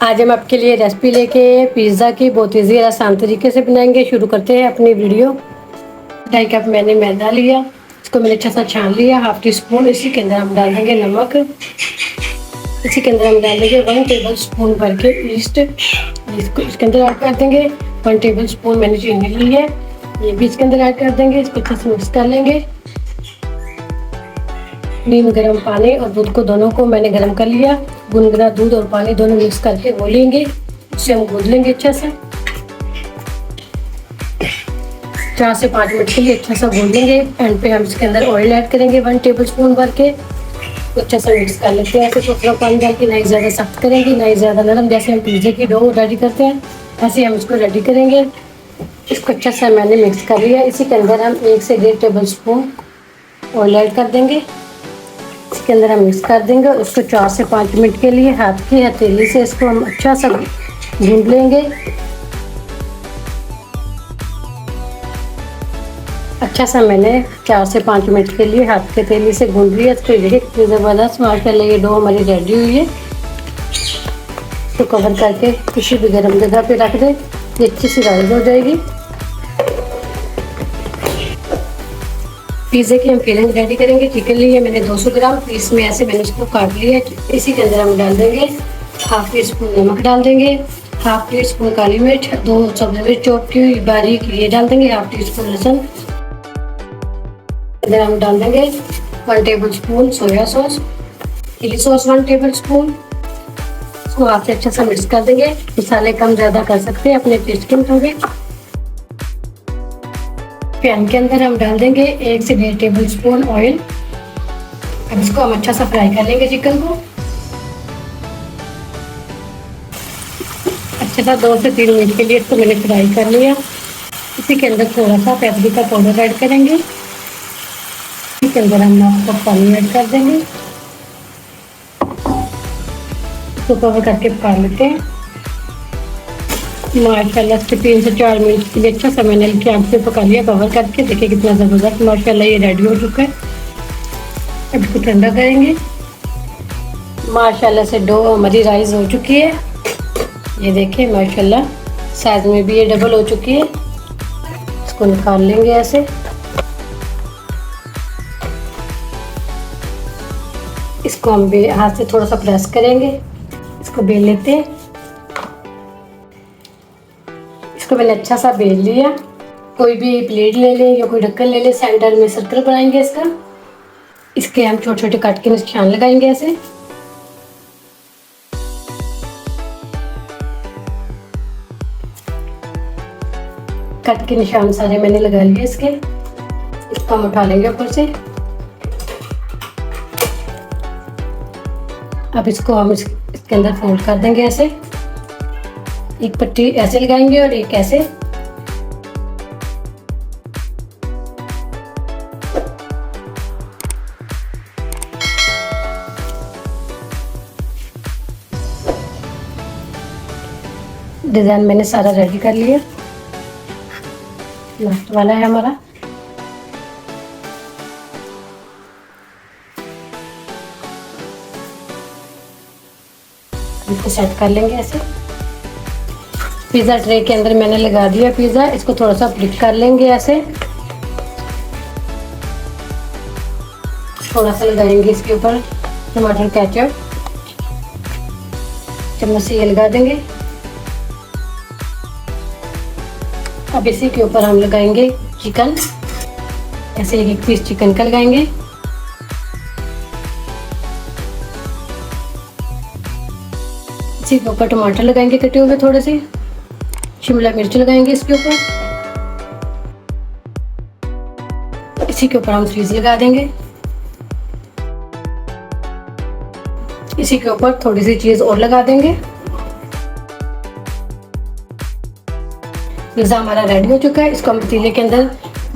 आज हम आपके लिए रेसिपी लेके पिज़्ज़ा की बहुत ईजी और आसान तरीके से बनाएंगे। शुरू करते हैं अपनी वीडियो। 2.5 कप मैंने मैदा लिया, इसको मैंने अच्छा सा छान लिया। हाफ टी स्पून इसी के अंदर हम डाल देंगे नमक। इसी के अंदर हम डाल देंगे 1 टेबल स्पून भर के ईस्ट, इसको इसके अंदर ऐड कर देंगे। 1 टेबल स्पून मैंने चीनी ली है, ये भी इसके अंदर ऐड कर देंगे। इसको अच्छे से मिक्स कर लेंगे। नीम गर्म पानी और दूध को दोनों को मैंने गर्म कर लिया। गुनगुना दूध और पानी दोनों मिक्स करके घोलेंगे, उससे हम गूंद लेंगे अच्छे से। 4 से 5 मिनट के लिए अच्छा सा गूंद लेंगे। एंड पे हम इसके अंदर ऑयल ऐड करेंगे 1 टेबल स्पून भर के। अच्छा सा मिक्स कर लेते हैं। ऐसे थोड़ा पानी डाल के, नहीं ज़्यादा सख्त करेंगे नहीं ज़्यादा नरम। जैसे हम पिज़्ज़ा की डो रेडी करते हैं ऐसे हम इसको रेडी करेंगे। इसको अच्छा सा मैंने मिक्स कर लिया। इसी के अंदर हम 1 से 1.5 टेबल स्पून ऑयल ऐड कर देंगे। इसके अंदर हम मिक्स कर देंगे। उसको 4 से 5 मिनट के लिए हाथ की हथेली से इसको हम अच्छा सा गूंद लेंगे। अच्छा सा मैंने 4 से 5 मिनट के लिए हाथ की हथेली से गूंद लिया। तो देखिए कितनी ज़बरदस्त माशाल्लाह ये डो हमारी रेडी हुई है। इसको कवर करके किसी भी गर्म जगह पे रख दें, ये अच्छी सी राइज हो जाएगी। पिज़्ज़ा की हम फिलिंग रेडी करेंगे। चिकन लिए मैंने 200 ग्राम, पीस में ऐसे मैंने इसको काट लिया। इसी के अंदर हम डाल देंगे हाफ टी स्पून नमक डाल देंगे, हाफ टी स्पून काली मिर्च, 2 सब्जी मिर्च चॉप की हुई बारीक ये डाल देंगे, हाफ टी स्पून लहसुन। इधर हम डाल देंगे 1 tablespoon soya sauce, chilli sauce 1 tablespoon. इसको हाथ से अच्छा सा मिक्स कर देंगे। मसाले कम ज़्यादा कर सकते हैं अपने टेस्ट के मुताबिक। पैन के अंदर हम डाल देंगे 1 से 1.5 टेबल स्पून ऑयल। अब इसको हम अच्छा सा फ्राई कर लेंगे चिकन को। अच्छा सा 2 से 3 मिनट के लिए इसको मैंने फ्राई कर लिया। इसी के अंदर थोड़ा सा पेपरिका पाउडर ऐड करेंगे। इसी के अंदर हम आपको पानी ऐड कर देंगे। इसको कवर करके पका लेते हैं। माशाल्लाह से 3 से 4 मिनट के लिए अच्छा सा मैंने हल्की आंच पे पका लिया कवर करके। देखिए कितना ज़बरदस्त माशाल्लाह ये रेडी हो चुका है। अब इसको ठंडा करेंगे। माशाल्लाह से डो हमारी राइस हो चुकी है। ये देखिए माशाल्लाह साइज में भी ये डबल हो चुकी है। इसको निकाल लेंगे ऐसे। इसको हम हाथ से थोड़ा सा प्रेस करेंगे, इसको बेल लेते हैं। इसको मैंने अच्छा सा बेल लिया। कोई भी प्लेट ले लें या कोई ढक्कन ले लें, सेंटर में सर्कल बनाएंगे इसका। इसके हम छोटे छोटे काट के निशान लगाएंगे ऐसे। कट के निशान सारे मैंने लगा लिए इसके। इसको हम उठा लेंगे ऊपर से। अब इसको हम इसके अंदर फोल्ड कर देंगे ऐसे। एक पट्टी ऐसे लगाएंगे और एक ऐसे। डिजाइन मैंने सारा रेडी कर लिया। लास्ट वाला है हमारा। इसको सेट कर लेंगे ऐसे। पिज़्ज़ा ट्रे के अंदर मैंने लगा दिया पिज़्ज़ा। इसको थोड़ा सा फ्लिप कर लेंगे ऐसे। थोड़ा सा लगाएंगे इसके ऊपर टमाटर केचप, चम्मच से ये लगा देंगे। अब इसी के ऊपर हम लगाएंगे चिकन, ऐसे एक पीस चिकन का लगाएंगे। इसी के ऊपर टमाटर लगाएंगे कटे हुए, थोड़े से शिमला मिर्च लगाएंगे इसके ऊपर। इसी के ऊपर हम चीज़ लगा देंगे। इसी के ऊपर थोड़ी सी चीज़ और लगा देंगे। पिज़्ज़ा हमारा रेडी हो चुका है। इसको हम पतीले के अंदर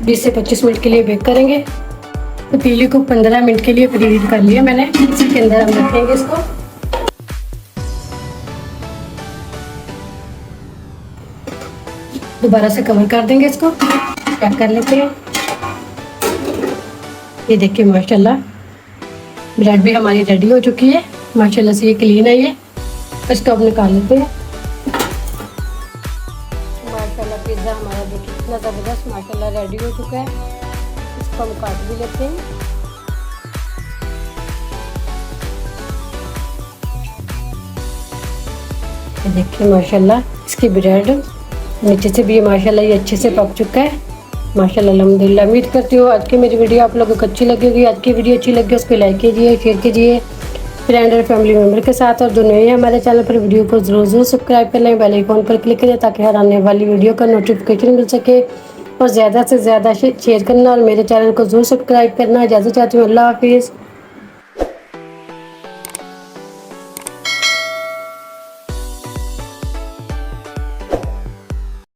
20 से 25 मिनट के लिए बेक करेंगे। पतीले को 15 मिनट के लिए प्रीहीट कर लिया मैंने। इसी के अंदर हम रखेंगे इसको। दोबारा से कवर कर देंगे इसको। चेक कर लेते हैं। ये देखिए माशाल्लाह ब्रेड भी हमारी रेडी हो चुकी है। माशाल्लाह से ये क्लीन है ये। इसको अब निकाल लेते हैं। माशाल्लाह पिज़्ज़ा हमारा देखिए कितना ज़बरदस्त माशाल्लाह रेडी हो चुका है। इसको हम काट भी लेते हैं। देखिए माशाल्लाह इसकी ब्रेड नीचे से भी ये माशाल्लाह ये अच्छे से पक चुका है माशाल्लाह अल्हम्दुलिल्लाह। उम्मीद करती हूँ आज की मेरी वीडियो आप लोगों को अच्छी लगेगी। आज की वीडियो अच्छी लगी उसको लाइक कीजिए, शेयर कीजिए फ्रेंड और फैमिली मेम्बर के साथ, और जो नए हैं हमारे चैनल पर वीडियो को ज़रूर सब्सक्राइब कर लें, बेल आइकॉन पर क्लिक करें ताकि हर आने वाली वीडियो का नोटिफिकेशन मिल सके, और ज़्यादा से ज़्यादा शेयर करना और मेरे चैनल को ज़रूर सब्सक्राइब करना। इजाज़त चाहती हूँ, अल्लाह हाफिज़।